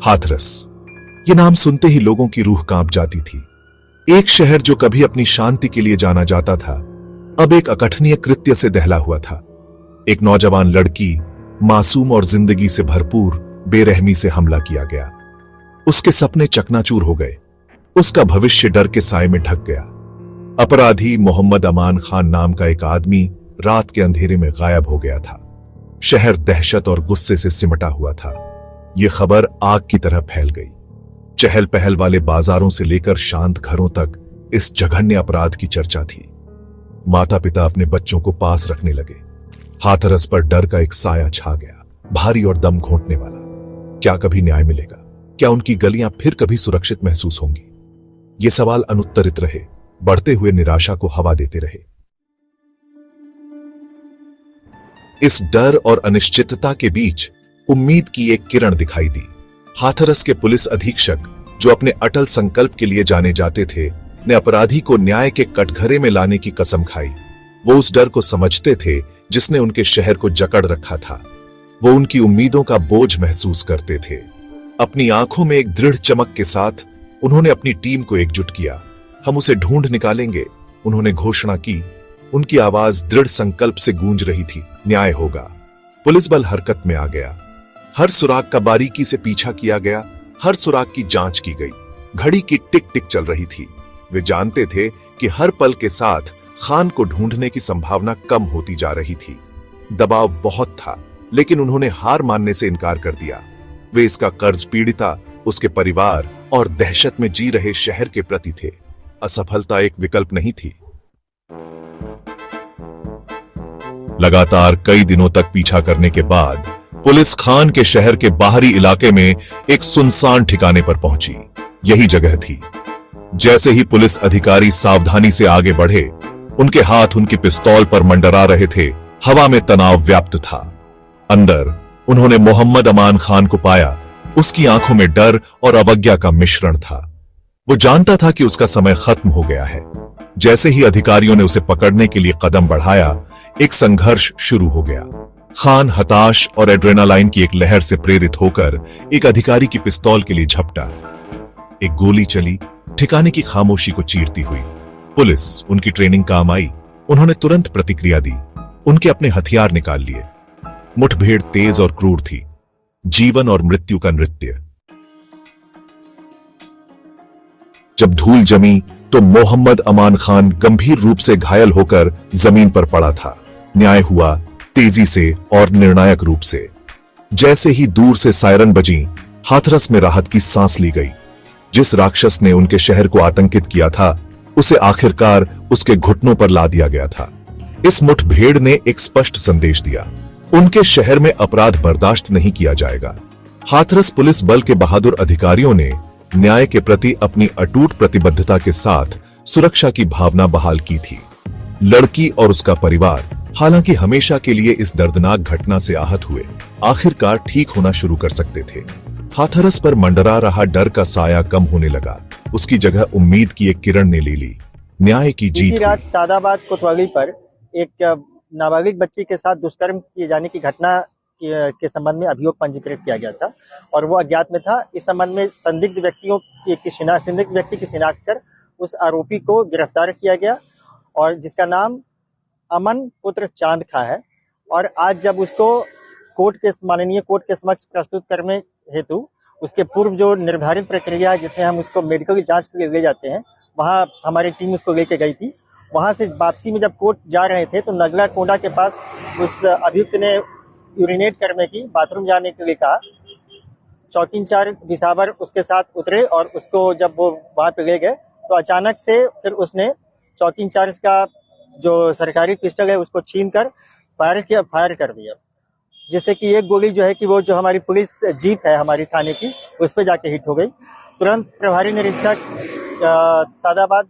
हाथरस, ये नाम सुनते ही लोगों की रूह कांप जाती थी। एक शहर जो कभी अपनी शांति के लिए जाना जाता था, अब एक अकथनीय कृत्य से दहला हुआ था। एक नौजवान लड़की, मासूम और जिंदगी से भरपूर, बेरहमी से हमला किया गया। उसके सपने चकनाचूर हो गए, उसका भविष्य डर के साए में ढक गया। अपराधी मोहम्मद अमान खान नाम का एक आदमी रात के अंधेरे में गायब हो गया था। शहर दहशत और गुस्से से सिमटा हुआ था। यह खबर आग की तरह फैल गई। चहल पहल वाले बाजारों से लेकर शांत घरों तक इस जघन्य अपराध की चर्चा थी। माता पिता अपने बच्चों को पास रखने लगे। हाथरस पर डर का एक साया छा गया, भारी और दम घोंटने वाला। क्या कभी न्याय मिलेगा? क्या उनकी गलियां फिर कभी सुरक्षित महसूस होंगी? ये सवाल अनुत्तरित रहे, बढ़ते हुए निराशा को हवा देते रहे। इस डर और अनिश्चितता के बीच उम्मीद की एक किरण दिखाई दी। हाथरस के पुलिस अधीक्षक, जो अपने अटल संकल्प के लिए जाने जाते थे, ने अपराधी को न्याय के कटघरे में लाने की कसम खाई। वो उस डर को समझते थे जिसने उनके शहर को जकड़ रखा था। वो उनकी उम्मीदों का बोझ महसूस करते थे। अपनी आंखों में एक दृढ़ चमक के साथ उन्होंने अपनी टीम को एकजुट किया। हम उसे ढूंढ निकालेंगे, उन्होंने घोषणा की। उनकी आवाज दृढ़ संकल्प से गूंज रही थी। न्याय होगा। पुलिस बल हरकत में आ गया। हर सुराग का बारीकी से पीछा किया गया, हर सुराग की जांच की गई। घड़ी की टिक टिक चल रही थी। वे जानते थे कि हर पल के साथ खान को ढूंढने की संभावना कम होती जा रही थी। दबाव बहुत था, लेकिन उन्होंने हार मानने से इनकार कर दिया। वे इसका कर्ज पीड़िता, उसके परिवार और दहशत में जी रहे शहर के प्रति थे। असफलता एक विकल्प नहीं थी। लगातार कई दिनों तक पीछा करने के बाद पुलिस खान के शहर के बाहरी इलाके में एक सुनसान ठिकाने पर पहुंची। यही जगह थी। जैसे ही पुलिस अधिकारी सावधानी से आगे बढ़े, उनके हाथ उनकी पिस्तौल पर मंडरा रहे थे। हवा में तनाव व्याप्त था। अंदर उन्होंने मोहम्मद अमान खान को पाया। उसकी आंखों में डर और अवज्ञा का मिश्रण था। वो जानता था कि उसका समय खत्म हो गया है। जैसे ही अधिकारियों ने उसे पकड़ने के लिए कदम बढ़ाया, एक संघर्ष शुरू हो गया। खान हताश और एड्रेनालाइन की एक लहर से प्रेरित होकर एक अधिकारी की पिस्तौल के लिए झपटा। एक गोली चली, ठिकाने की खामोशी को चीरती हुई। पुलिस, उनकी ट्रेनिंग काम आई। उन्होंने तुरंत प्रतिक्रिया दी। उनके अपने हथियार निकाल लिए। मुठभेड़ तेज और क्रूर थी। जीवन और मृत्यु का नृत्य। जब धूल जमी तो मोहम्मद अमान खान गंभीर रूप से घायल होकर जमीन पर पड़ा था। न्याय हुआ, तेजी से और निर्णायक रूप से। जैसे ही दूर से सायरन बजी, हाथरस में राहत की सांस ली गई। जिस राक्षस ने उनके शहर को आतंकित किया था, उसे आखिरकार उसके घुटनों पर ला दिया गया था। इस मुठभेड़ ने एक स्पष्ट संदेश दिया। उनके शहर में अपराध बर्दाश्त नहीं किया जाएगा। हाथरस पुलिस बल के बहादुर अधिकारियों ने न्याय के प्रति अपनी अटूट प्रतिबद्धता के साथ सुरक्षा की भावना बहाल की थी। लड़की और उसका परिवार, हालांकि हमेशा के लिए इस दर्दनाक घटना से आहत हुए, आखिरकार ठीक होना शुरू कर सकते थे। हाथरस पर मंडरा रहा डर का साया कम होने लगा। उसकी जगह उम्मीद की एक किरण ने ले ली। न्याय की जीत। रात सादाबाद कोतवाली पर एक नाबालिग बच्ची के साथ दुष्कर्म किए जाने की घटना के संबंध में अभियोग पंजीकृत किया गया था और वो अज्ञात में था। इस संबंध में संदिग्ध व्यक्ति की शिनाख्त कर उस आरोपी को गिरफ्तार किया गया और जिसका नाम अमन पुत्र चांद खा है। और आज जब उसको माननीय कोर्ट के समक्ष प्रस्तुत करने हेतु उसके पूर्व जो निर्धारित प्रक्रिया है, जिसमें हम उसको मेडिकल की जांच के लिए ले जाते हैं, वहाँ हमारी टीम उसको लेके गई थी। वहाँ से वापसी में जब कोर्ट जा रहे थे तो नगला कोंडा के पास उस अभियुक्त ने यूरिनेट करने की, बाथरूम जाने के लिए कहा। चौकी इंचार्ज दिसावर उसके साथ उतरे और उसको जब वो वहाँ पे ले गए तो अचानक से फिर उसने चौकी इंचार्ज का जो सरकारी पिस्टल है उसको छीनकर फायर कर दिया, जिससे कि एक गोली जो है कि वो जो हमारी पुलिस जीप है हमारी थाने की, उस पर जाके हिट हो गई। तुरंत प्रभारी निरीक्षक सादाबाद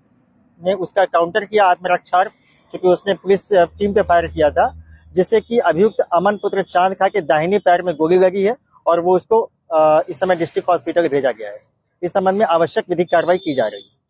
ने उसका काउंटर किया आत्मरक्षा, क्योंकि उसने पुलिस टीम पे फायर किया था, जिससे कि अभियुक्त अमन पुत्र चांद खा के दाहिने पैर में गोली लगी है और वो उसको इस समय डिस्ट्रिक्ट हॉस्पिटल भेजा गया है। इस संबंध में आवश्यक विधिक कार्रवाई की जा रही है।